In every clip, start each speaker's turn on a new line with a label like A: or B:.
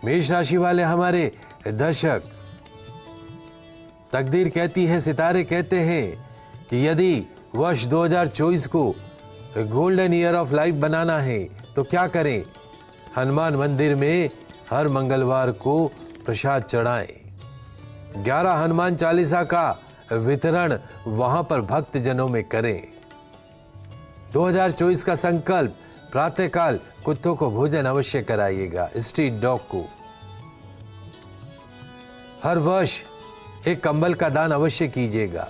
A: मेष राशि वाले हमारे दर्शक, तकदीर कहती है, सितारे कहते हैं कि यदि वर्ष 2024 को गोल्डन ईयर ऑफ लाइफ बनाना है तो क्या करें? हनुमान मंदिर में हर मंगलवार को प्रसाद चढ़ाएं। 11 हनुमान चालीसा का वितरण वहां पर भक्त जनों में करें। 2024 का संकल्प, प्रातःकाल कुत्तों को भोजन अवश्य कराइएगा, स्ट्रीट डॉग को। हर वर्ष एक कंबल का दान अवश्य कीजिएगा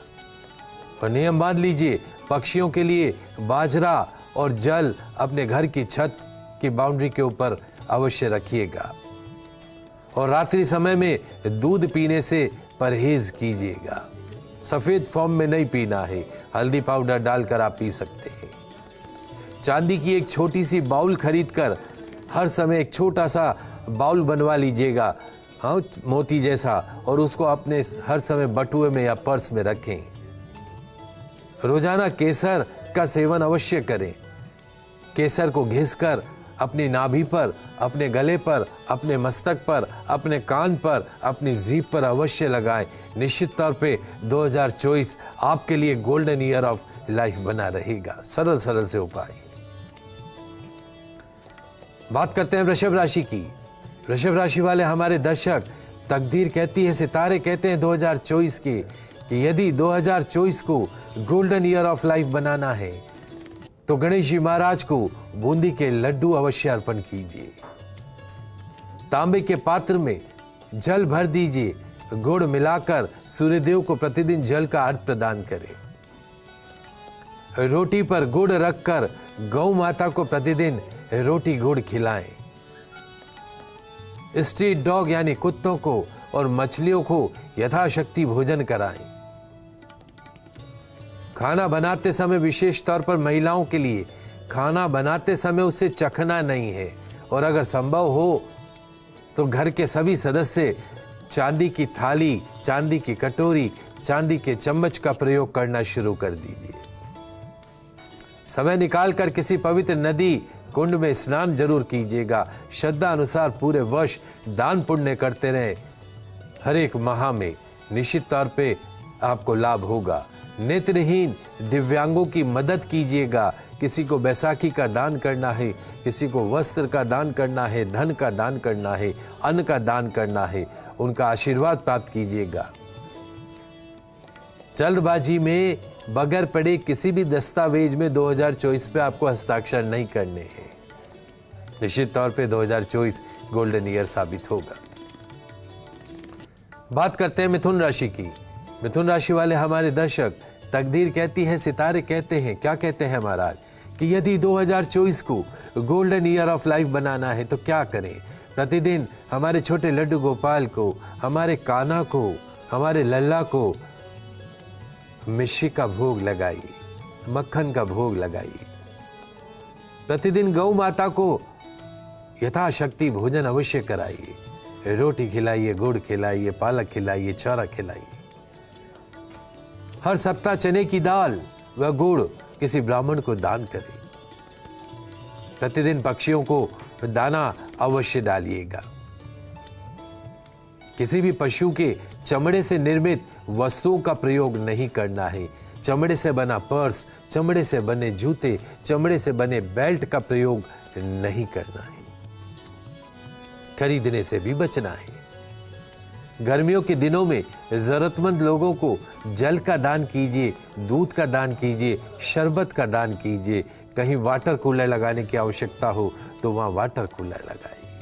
A: और नियम बांध लीजिए, पक्षियों के लिए बाजरा और जल अपने घर की छत की बाउंड्री के ऊपर अवश्य रखिएगा और रात्रि समय में दूध पीने से परहेज कीजिएगा। सफेद फॉर्म में नहीं पीना है, हल्दी पाउडर डालकर आप पी सकते हैं। चांदी की एक छोटी सी बाउल खरीदकर हर समय एक छोटा सा बाउल बनवा लीजिएगा, हाँ, मोती जैसा, और उसको अपने हर समय बटुए में या पर्स में रखें। रोजाना केसर का सेवन अवश्य करें। केसर को घिसकर अपनी नाभि पर, अपने गले पर, अपने मस्तक पर, अपने कान पर, अपनी जीभ पर अवश्य लगाएं। निश्चित तौर पे 2024 आपके लिए गोल्डन ईयर ऑफ लाइफ बना रहेगा। सरल सरल से उपाय। बात करते हैं वृषभ राशि की। वृषभ राशि वाले हमारे दर्शक, तकदीर कहती है, सितारे कहते हैं 2024 के कि यदि 2024 को गोल्डन ईयर ऑफ लाइफ बनाना है तो गणेश जी महाराज को बूंदी के लड्डू अवश्य अर्पण कीजिए। तांबे के पात्र में जल भर दीजिए, गुड़ मिलाकर सूर्यदेव को प्रतिदिन जल का अर्घ प्रदान करें। रोटी पर गुड़ रखकर गौ माता को प्रतिदिन रोटी गुड़ खिलाएं। स्ट्रीट डॉग यानी कुत्तों को और मछलियों को यथाशक्ति भोजन कराएं। खाना बनाते समय, विशेष तौर पर महिलाओं के लिए, खाना बनाते समय उसे चखना नहीं है और अगर संभव हो तो घर के सभी सदस्य चांदी की थाली, चांदी की कटोरी, चांदी के चम्मच का प्रयोग करना शुरू कर दीजिए। समय निकालकर किसी पवित्र नदी, कुंड में स्नान जरूर कीजिएगा। श्रद्धा अनुसार पूरे वर्ष दान पुण्य करते रहें। हर एक माह में निश्चित तौर पे आपको लाभ होगा। नेत्रहीन दिव्यांगों की मदद कीजिएगा। किसी को बैसाखी का दान करना है, किसी को वस्त्र का दान करना है, धन का दान करना है, अन्न का दान करना है, उनका आशीर्वाद प्राप्त कीजिएगा। जल्दबाजी में बगैर पढ़े किसी भी दस्तावेज में 2024 पे आपको हस्ताक्षर नहीं करने हैं। निश्चित तौर पे 2024 गोल्डन ईयर साबित होगा। बात करते हैं मिथुन राशि की। मिथुन राशि वाले हमारे दर्शक, तकदीर कहती है, सितारे कहते हैं, क्या कहते हैं महाराज, कि यदि 2024 को गोल्डन ईयर ऑफ लाइफ बनाना है तो क्या करें? प्रतिदिन हमारे छोटे लड्डू गोपाल को, हमारे कान्हा को, हमारे लल्ला को मिश्री का भोग लगाइए, मक्खन का भोग लगाइए। प्रतिदिन गौ माता को यथाशक्ति भोजन अवश्य कराइए। रोटी खिलाइए, गुड़ खिलाइए, पालक खिलाइए, चौरा खिलाइए। हर सप्ताह चने की दाल व गुड़ किसी ब्राह्मण को दान करें। प्रतिदिन पक्षियों को दाना अवश्य डालिएगा। किसी भी पशु के चमड़े से निर्मित वस्तुओं का प्रयोग नहीं करना है। चमड़े से बना पर्स, चमड़े से बने जूते, चमड़े से बने बेल्ट का प्रयोग नहीं करना है। खरीदने से भी बचना है। गर्मियों के दिनों में जरूरतमंद लोगों को जल का दान कीजिए, दूध का दान कीजिए, शरबत का दान कीजिए। कहीं वाटर कूलर लगाने की आवश्यकता हो तो वहां वाटर कूलर लगाइए।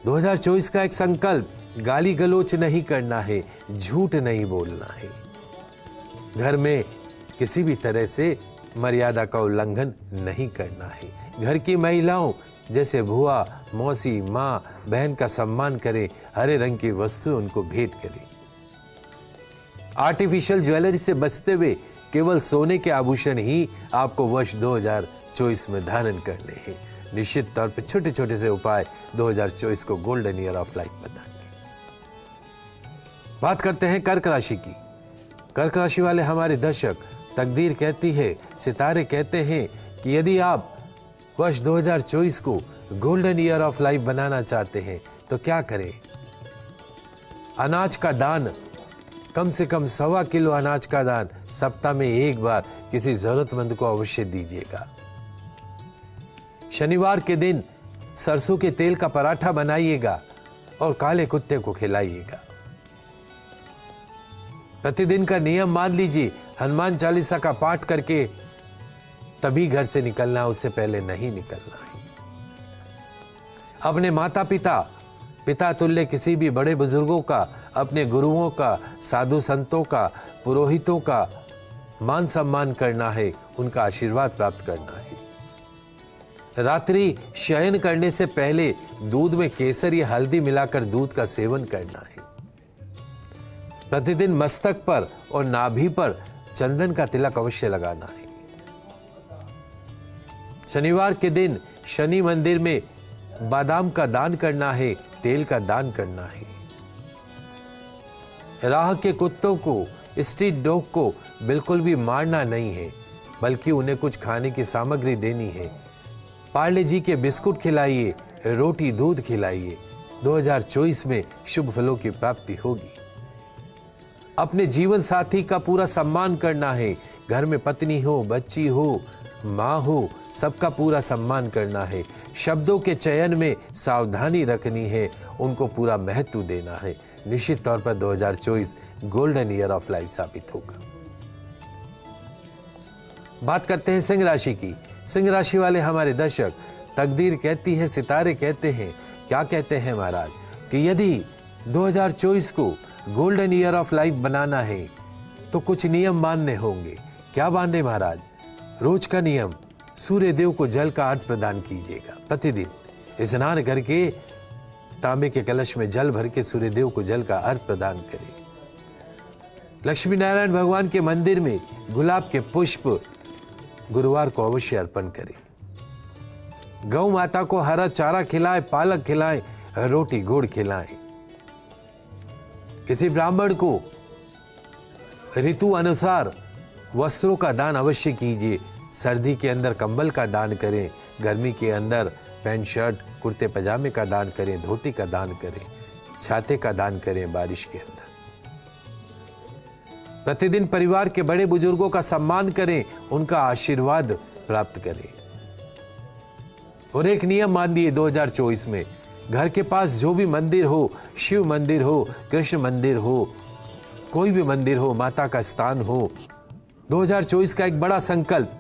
A: 2024 का एक संकल्प, गाली गलोच नहीं करना है, झूठ नहीं बोलना है। घर में किसी भी तरह से मर्यादा का उल्लंघन नहीं करना है। घर की महिलाओं जैसे बुआ, मौसी, माँ, बहन का सम्मान करें। हरे रंग की वस्तु उनको भेंट करें। आर्टिफिशियल ज्वेलरी से बचते हुए केवल सोने के आभूषण ही आपको वर्ष 2024 में धारण करने हैं। निश्चित तौर पर छोटे छोटे से उपाय 2024 को गोल्डन ईयर ऑफ लाइफ बताएंगे। बात करते हैं कर्क राशि की। कर्क राशि वाले हमारे दर्शक, तकदीर कहती है, सितारे कहते हैं कि यदि आप वर्ष 2024 को गोल्डन ईयर ऑफ लाइफ बनाना चाहते हैं तो क्या करें? अनाज का दान, कम से कम 1.25 किलो अनाज का दान सप्ताह में एक बार किसी जरूरतमंद को अवश्य दीजिएगा। शनिवार के दिन सरसों के तेल का पराठा बनाइएगा और काले कुत्ते को खिलाइएगा। प्रतिदिन का नियम मान लीजिए, हनुमान चालीसा का पाठ करके तभी घर से निकलना, उससे पहले नहीं निकलना है। अपने माता पिता तुल्य किसी भी बड़े बुजुर्गों का, अपने गुरुओं का, साधु संतों का, पुरोहितों का मान सम्मान करना है, उनका आशीर्वाद प्राप्त करना है। रात्रि शयन करने से पहले दूध में केसर या हल्दी मिलाकर दूध का सेवन करना है। प्रतिदिन मस्तक पर और नाभि पर चंदन का तिलक अवश्य लगाना है। शनिवार के दिन शनि मंदिर में बादाम का दान करना है, तेल का दान करना है। राह के कुत्तों को, स्ट्रीट डॉग को बिल्कुल भी मारना नहीं है, बल्कि उन्हें कुछ खाने की सामग्री देनी है। पार्ले जी के बिस्कुट खिलाइए, रोटी दूध खिलाइए। 2024 में शुभ फलों की प्राप्ति होगी। अपने जीवन साथी का पूरा सम्मान करना है। घर में पत्नी हो, बच्ची हो, माँ हो, सबका पूरा सम्मान करना है। शब्दों के चयन में सावधानी रखनी है, उनको पूरा महत्व देना है। निश्चित तौर पर 2024 गोल्डन ईयर ऑफ लाइफ साबित होगा। बात करते हैं सिंह राशि की। सिंह राशि वाले हमारे दर्शक, तकदीर कहती है, सितारे कहते हैं, क्या कहते हैं महाराज, कि यदि 2024 को गोल्डन ईयर ऑफ लाइफ बनाना है तो कुछ नियम मानने होंगे। क्या बांधे महाराज? रोज का नियम, सूर्य देव को जल का अर्घ्य प्रदान कीजिएगा। प्रतिदिन स्नान करके तांबे के कलश में जल भर के सूर्य देव को जल का अर्घ्य प्रदान करें। लक्ष्मी नारायण भगवान के मंदिर में गुलाब के पुष्प गुरुवार को अवश्य अर्पण करें। गौ माता को हरा चारा खिलाएं, पालक खिलाएं, रोटी गुड़ खिलाएं। किसी ब्राह्मण को ऋतु अनुसार वस्त्रों का दान अवश्य कीजिए। सर्दी के अंदर कंबल का दान करें, गर्मी के अंदर पैंट शर्ट कुर्ते पजामे का दान करें, धोती का दान करें, छाते का दान करें बारिश के अंदर। प्रतिदिन परिवार के बड़े बुजुर्गों का सम्मान करें, उनका आशीर्वाद प्राप्त करें। और एक नियम मान लिए 2024 में, घर के पास जो भी मंदिर हो, शिव मंदिर हो, कृष्ण मंदिर हो, कोई भी मंदिर हो, माता का स्थान हो, 2024 का एक बड़ा संकल्प,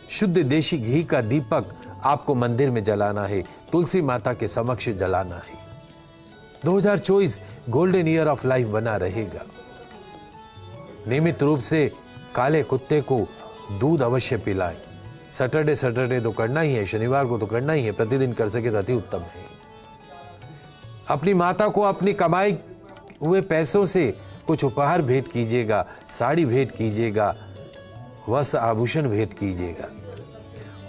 A: शुद्ध देशी घी का दीपक आपको मंदिर में जलाना है, तुलसी माता के समक्ष जलाना है। 2024 गोल्डन ईयर ऑफ लाइफ बना रहेगा। नियमित रूप से काले कुत्ते को दूध अवश्य पिलाएं। सैटरडे तो करना ही है, शनिवार को तो करना ही है, प्रतिदिन कर सके तो अति उत्तम है। अपनी माता को अपनी कमाई हुए पैसों से कुछ उपहार भेंट कीजिएगा, साड़ी भेंट कीजिएगा, वस्त्र आभूषण भेंट कीजिएगा।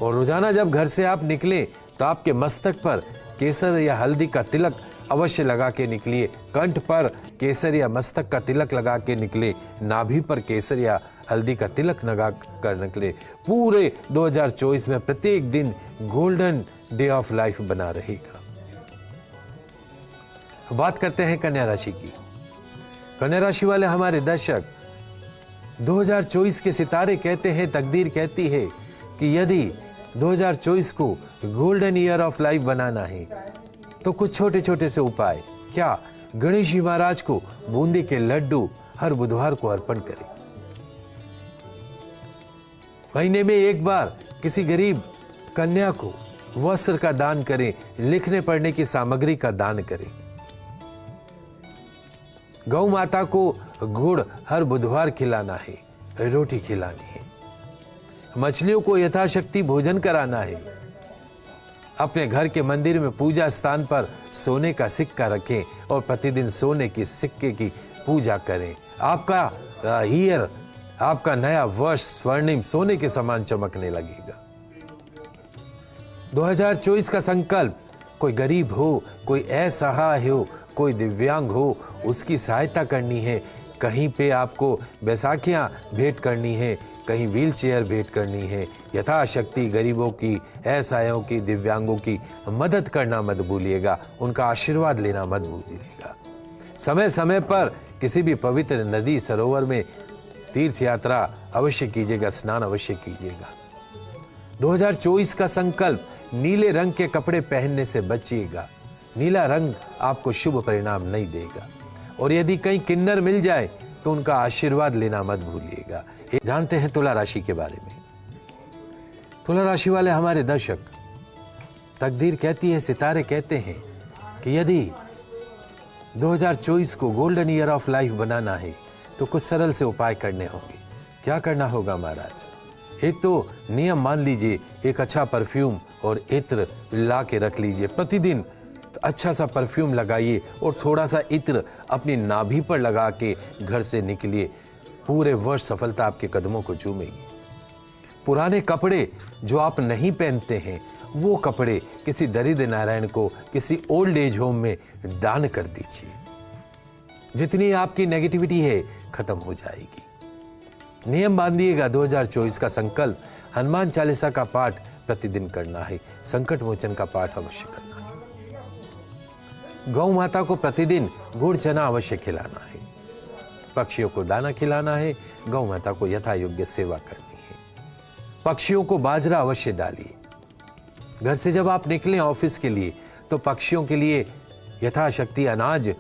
A: और रोजाना जब घर से आप निकले तो आपके मस्तक पर केसर या हल्दी का तिलक अवश्य लगा के निकलिए। कंठ पर केसर या मस्तक का तिलक लगा के निकले, नाभि पर केसर या हल्दी का तिलक लगा कर निकले। पूरे 2024 में प्रत्येक दिन गोल्डन डे ऑफ लाइफ बना रहेगा। बात करते हैं कन्या राशि की। कन्या राशि वाले हमारे दर्शक, 2024 के सितारे कहते हैं, तकदीर कहती है कि यदि 2024 को गोल्डन ईयर ऑफ लाइफ बनाना है तो कुछ छोटे छोटे से उपाय। क्या? गणेश जी महाराज को बूंदी के लड्डू हर बुधवार को अर्पण करें। महीने में एक बार किसी गरीब कन्या को वस्त्र का दान करें, लिखने पढ़ने की सामग्री का दान करें। गौ माता को गुड़ हर बुधवार खिलाना है, रोटी खिलानी है। मछलियों को यथाशक्ति भोजन कराना है। अपने घर के मंदिर में पूजा स्थान पर सोने का सिक्का रखें और प्रतिदिन सोने के सिक्के की पूजा करें। आपका ईयर, आपका नया वर्ष स्वर्णिम सोने के समान चमकने लगेगा। 2024 का संकल्प, कोई गरीब हो, कोई असहाय हो, कोई दिव्यांग हो, उसकी सहायता करनी है। कहीं पे आपको बैसाखियां भेंट करनी है, कहीं व्हील चेयर भेंट करनी है, यथाशक्ति गरीबों की, असहायों की, दिव्यांगों की मदद करना मत भूलिएगा, उनका आशीर्वाद लेना मत भूलिएगा। समय समय पर किसी भी पवित्र नदी सरोवर में तीर्थ यात्रा अवश्य कीजिएगा, स्नान अवश्य कीजिएगा। 2024 का संकल्प, नीले रंग के कपड़े पहनने से बचिएगा। नीला रंग आपको शुभ परिणाम नहीं देगा। और यदि कहीं किन्नर मिल जाए तो उनका आशीर्वाद लेना मत भूलिएगा। जानते हैं तुला राशि के बारे में। तुला राशि वाले हमारे दर्शक, तकदीर कहती है, सितारे कहते हैं कि यदि 2024 को गोल्डन ईयर ऑफ लाइफ बनाना है तो कुछ सरल से उपाय करने होंगे। क्या करना होगा महाराज? एक तो नियम मान लीजिए, एक अच्छा परफ्यूम और इत्र ला के रख लीजिए। प्रतिदिन अच्छा सा परफ्यूम लगाइए और थोड़ा सा इत्र अपनी नाभि पर लगा के घर से निकलिए। पूरे वर्ष सफलता आपके कदमों को चूमेगी। पुराने कपड़े जो आप नहीं पहनते हैं, वो कपड़े किसी दरिद्र नारायण को, किसी ओल्ड एज होम में दान कर दीजिए। जितनी आपकी नेगेटिविटी है खत्म हो जाएगी। नियम बांधिएगा। 2024 का संकल्प, हनुमान चालीसा का पाठ प्रतिदिन करना है। संकट मोचन का पाठ अवश्य करना है। गौ माता को प्रतिदिन गुड़ चना अवश्य खिलाना है। पक्षियों को दाना खिलाना है। गौ माता को यथा योग्य सेवा करनी है। पक्षियों को बाजरा अवश्य डालिए। घर से जब आप निकलें ऑफिस के लिए तो पक्षियों के लिए यथाशक्ति अनाज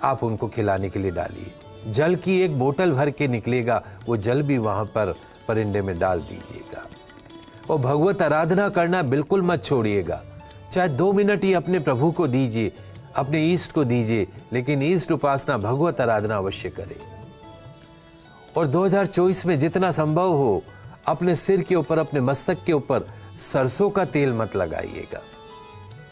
A: आप उनको खिलाने के लिए डालिए। जल की एक बोतल भर के निकलेगा, वो जल भी वहां पर परिंदे में डाल दीजिएगा। और भगवत आराधना करना बिल्कुल मत छोड़िएगा। चाहे 2 मिनट ही अपने प्रभु को दीजिए, अपने ईष्ट को दीजिए, लेकिन ईष्ट उपासना, भगवत आराधना अवश्य करें। और 2024 में जितना संभव हो अपने सिर के ऊपर, अपने मस्तक के ऊपर सरसों का तेल मत लगाइएगा।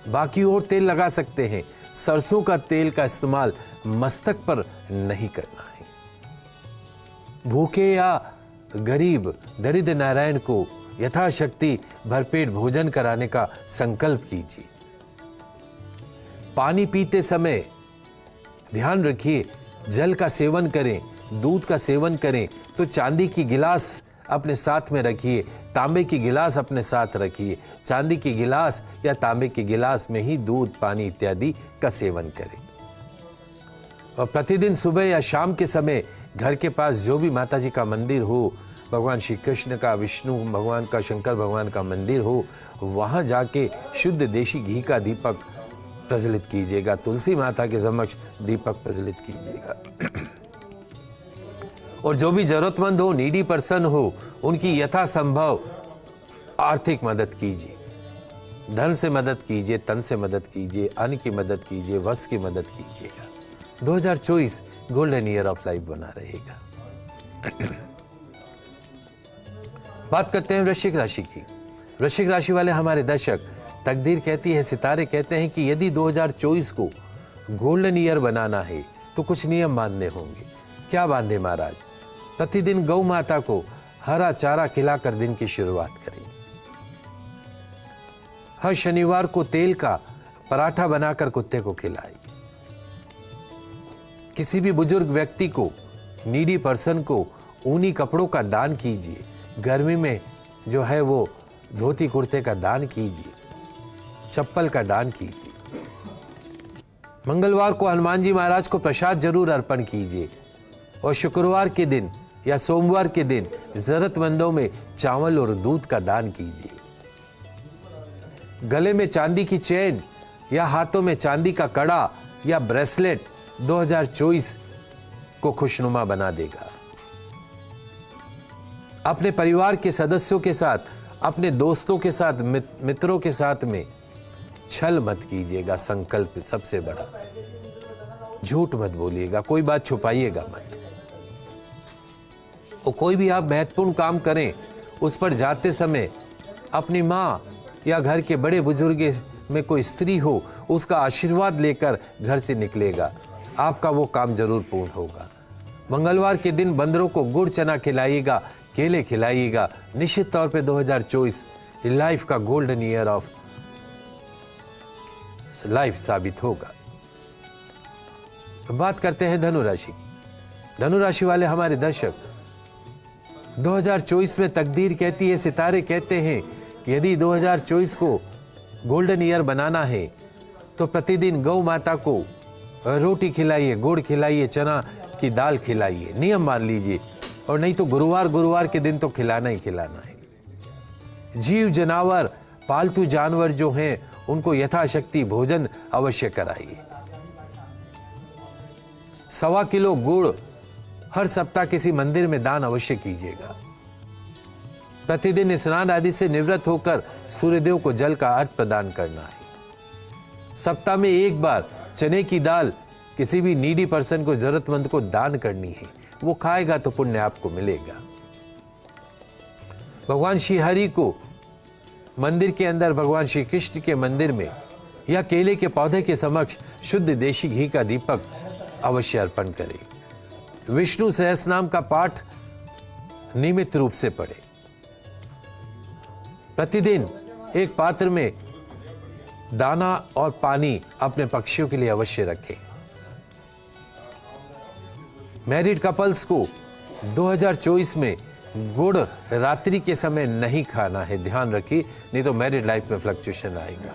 A: बाकी और तेल लगा सकते हैं, सरसों का तेल का इस्तेमाल मस्तक पर नहीं करना है। भूखे या गरीब दरिद्र नारायण को यथाशक्ति भरपेट भोजन कराने का संकल्प कीजिए। पानी पीते समय ध्यान रखिए, जल का सेवन करें, दूध का सेवन करें तो चांदी की गिलास अपने साथ में रखिए, तांबे की गिलास अपने साथ रखिए। चांदी की गिलास या तांबे की गिलास में ही दूध, पानी इत्यादि का सेवन करें। और प्रतिदिन सुबह या शाम के समय घर के पास जो भी माता जी का मंदिर हो, भगवान श्री कृष्ण का, विष्णु भगवान का, शंकर भगवान का मंदिर हो, वहां जाके शुद्ध देशी घी का दीपक प्रज्वलित कीजिएगा। तुलसी माता के समक्ष दीपक प्रज्वलित कीजिएगा। और जो भी जरूरतमंद हो, नीडी पर्सन हो, उनकी यथासंभव आर्थिक मदद कीजिए। धन से मदद कीजिए, तन से मदद कीजिए, अन्न की मदद कीजिए, वस्त्र की मदद कीजिएगा। 2024 गोल्डन ईयर ऑफ लाइफ बना रहेगा। बात करते हैं वृश्चिक राशि की। वृश्चिक राशि वाले हमारे दर्शक, तकदीर कहती है, सितारे कहते हैं कि यदि 2024 को गोल्डन ईयर बनाना है तो कुछ नियम मानने होंगे। क्या बांधे महाराज? प्रतिदिन गौ माता को हरा चारा खिलाकर दिन की शुरुआत करें। हर शनिवार को तेल का पराठा बनाकर कुत्ते को खिलाएं। किसी भी बुजुर्ग व्यक्ति को, नीडी पर्सन को ऊनी कपड़ों का दान कीजिए। गर्मी में जो है वो धोती कुर्ते का दान कीजिए, चप्पल का दान कीजिए। मंगलवार को हनुमान जी महाराज को प्रसाद जरूर अर्पण कीजिए। और शुक्रवार के दिन या सोमवार के दिन जरूरतमंदों में चावल और दूध का दान कीजिए। गले में चांदी की चेन या हाथों में चांदी का कड़ा या ब्रेसलेट 2024 को खुशनुमा बना देगा। अपने परिवार के सदस्यों के साथ, अपने दोस्तों के साथ, मित्रों के साथ में छल मत कीजिएगा। संकल्प सबसे बड़ा, झूठ मत बोलिएगा, कोई बात छुपाइएगा मत। और कोई भी आप महत्वपूर्ण काम करें, उस पर जाते समय अपनी माँ या घर के बड़े बुजुर्ग में कोई स्त्री हो, उसका आशीर्वाद लेकर घर से निकलेगा। आपका वो काम जरूर पूर्ण होगा। मंगलवार के दिन बंदरों को गुड़ चना खिलाइएगा, केले खिलाइएगा। निश्चित तौर पे 2024 लाइफ का गोल्डन ईयर ऑफ लाइफ साबित होगा। बात करते हैं धनु राशि की। धनु राशि वाले हमारे दर्शक, 2024 में तकदीर कहती है, सितारे कहते हैं कि यदि 2024 को गोल्डन ईयर बनाना है तो प्रतिदिन गौ माता को रोटी खिलाइए, गुड़ खिलाइए, चना की दाल खिलाइए, नियम मान लीजिए, और नहीं तो गुरुवार के दिन तो खिलाना ही खिलाना है। जीव जनावर, पालतू जानवर जो हैं उनको यथाशक्ति भोजन अवश्य कराइए। 1.25 किलो गुड़ हर सप्ताह किसी मंदिर में दान अवश्य कीजिएगा। प्रतिदिन स्नान आदि से निवृत्त होकर सूर्यदेव को जल का अर्घ प्रदान करना है। सप्ताह में एक बार चने की दाल किसी भी नीडी पर्सन को, जरूरतमंद को दान करनी है। वो खाएगा तो पुण्य आपको मिलेगा। भगवान श्री हरि को मंदिर के अंदर, भगवान श्री कृष्ण के मंदिर में या केले के पौधे के समक्ष शुद्ध देशी घी का दीपक अवश्य अर्पण करें। विष्णु सहस्रनाम का पाठ नियमित रूप से पढ़े। प्रतिदिन एक पात्र में दाना और पानी अपने पक्षियों के लिए अवश्य रखें। मैरिड कपल्स को 2024 में गुड़ रात्रि के समय नहीं खाना है, ध्यान रखिए, नहीं तो मैरिड लाइफ में फ्लक्चुएशन आएगा।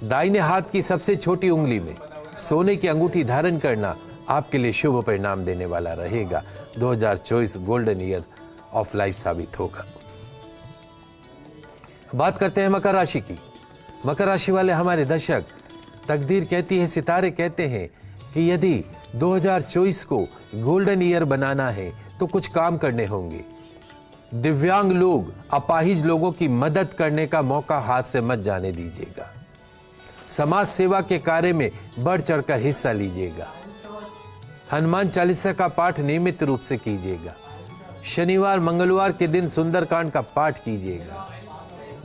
A: दाहिने हाथ की सबसे छोटी उंगली में सोने की अंगूठी धारण करना आपके लिए शुभ परिणाम देने वाला रहेगा। 2024 गोल्डन ईयर ऑफ लाइफ साबित होगा। बात करते हैं मकर राशि की। मकर राशि वाले हमारे दर्शक, तकदीर कहती है, सितारे कहते हैं कि यदि 2024 को गोल्डन ईयर बनाना है तो कुछ काम करने होंगे। दिव्यांग लोग, अपाहिज लोगों की मदद करने का मौका हाथ से मत जाने दीजिएगा। समाज सेवा के कार्य में बढ़ चढ़कर हिस्सा लीजिएगा। हनुमान चालीसा का पाठ नियमित रूप से कीजिएगा। शनिवार मंगलवार के दिन सुंदरकांड का पाठ कीजिएगा।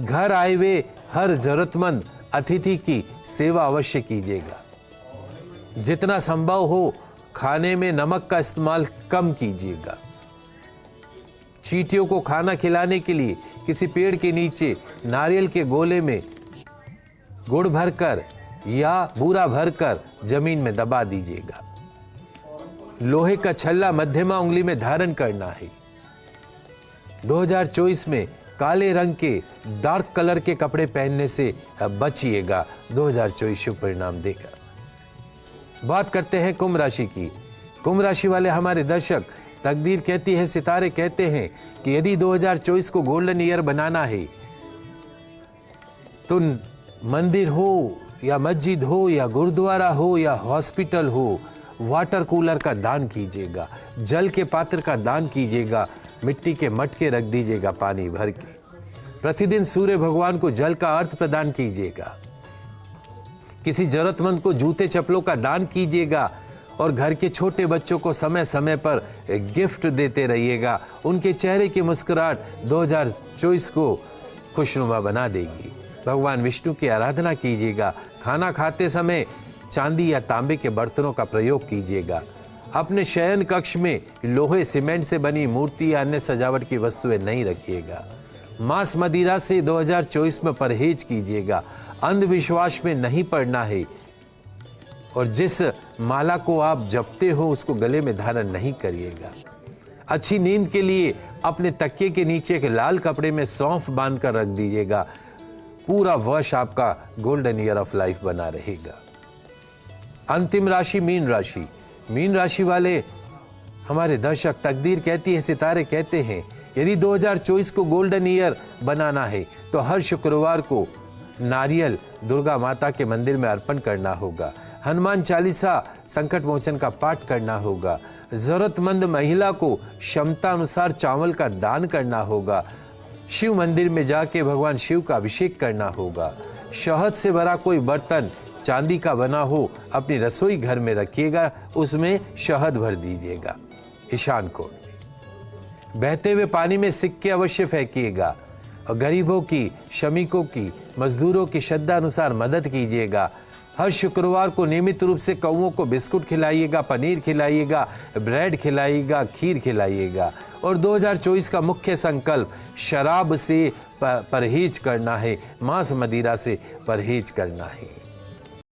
A: घर आए हुए हर जरूरतमंद अतिथि की सेवा अवश्य कीजिएगा। जितना संभव हो खाने में नमक का इस्तेमाल कम कीजिएगा। चींटियों को खाना खिलाने के लिए किसी पेड़ के नीचे नारियल के गोले में गुड़ भरकर या बूरा भरकर जमीन में दबा दीजिएगा। लोहे का छल्ला मध्यमा उंगली में धारण करना है। 2024 में काले रंग के डार्क कलर के कपड़े पहनने से बचिएगा। 2024 शुभ परिणाम देगा। बात करते हैं कुंभ राशि की। कुंभ राशि वाले हमारे दर्शक, तकदीर कहती है, सितारे कहते हैं कि यदि 2024 को गोल्डन ईयर बनाना है तो मंदिर हो या मस्जिद हो या गुरुद्वारा हो या हॉस्पिटल हो, वाटर कूलर का दान कीजिएगा। जल के पात्र का दान कीजिएगा। मिट्टी के मटके रख दीजिएगा पानी भर के। प्रतिदिन सूर्य भगवान को जल का अर्घ प्रदान कीजिएगा। किसी जरूरतमंद को जूते चप्पलों का दान कीजिएगा और घर के छोटे बच्चों को समय समय पर गिफ्ट देते रहिएगा। उनके चेहरे की मुस्कुराहट 2024 को खुशनुमा बना देगी। भगवान विष्णु की आराधना कीजिएगा। खाना खाते समय चांदी या तांबे के बर्तनों का प्रयोग कीजिएगा। अपने शयन कक्ष में लोहे सीमेंट से बनी मूर्ति या अन्य सजावट की वस्तुएं नहीं रखिएगा। मांस मदिरा से 2024 में परहेज कीजिएगा। अंधविश्वास में नहीं पड़ना है और जिस माला को आप जपते हो उसको गले में धारण नहीं करिएगा। अच्छी नींद के लिए अपने तकिए के नीचे एक लाल कपड़े में सौंफ बांधकर रख दीजिएगा। पूरा वर्ष आपका गोल्डन ईयर ऑफ लाइफ बना रहेगा। अंतिम राशि मीन राशि। मीन राशि वाले हमारे दर्शक, तकदीर कहती है, सितारे कहते हैं, यदि 2024 को गोल्डन ईयर बनाना है तो हर शुक्रवार को नारियल दुर्गा माता के मंदिर में अर्पण करना होगा। हनुमान चालीसा संकट मोचन का पाठ करना होगा। जरूरतमंद महिला को क्षमता अनुसार चावल का दान करना होगा। शिव मंदिर में जाके भगवान शिव का अभिषेक करना होगा। शहद से भरा कोई बर्तन चांदी का बना हो अपनी रसोई घर में रखिएगा, उसमें शहद भर दीजिएगा। ईशान कोण में बहते हुए पानी में सिक्के अवश्य फेंकिएगा और गरीबों की, श्रमिकों की, मजदूरों की श्रद्धा अनुसार मदद कीजिएगा। हर शुक्रवार को नियमित रूप से कौओं को बिस्कुट खिलाइएगा, पनीर खिलाइएगा, ब्रेड खिलाइएगा, खीर खिलाइएगा। और 2024 का मुख्य संकल्प शराब से परहेज करना है, मांस मदिरा से परहेज करना है।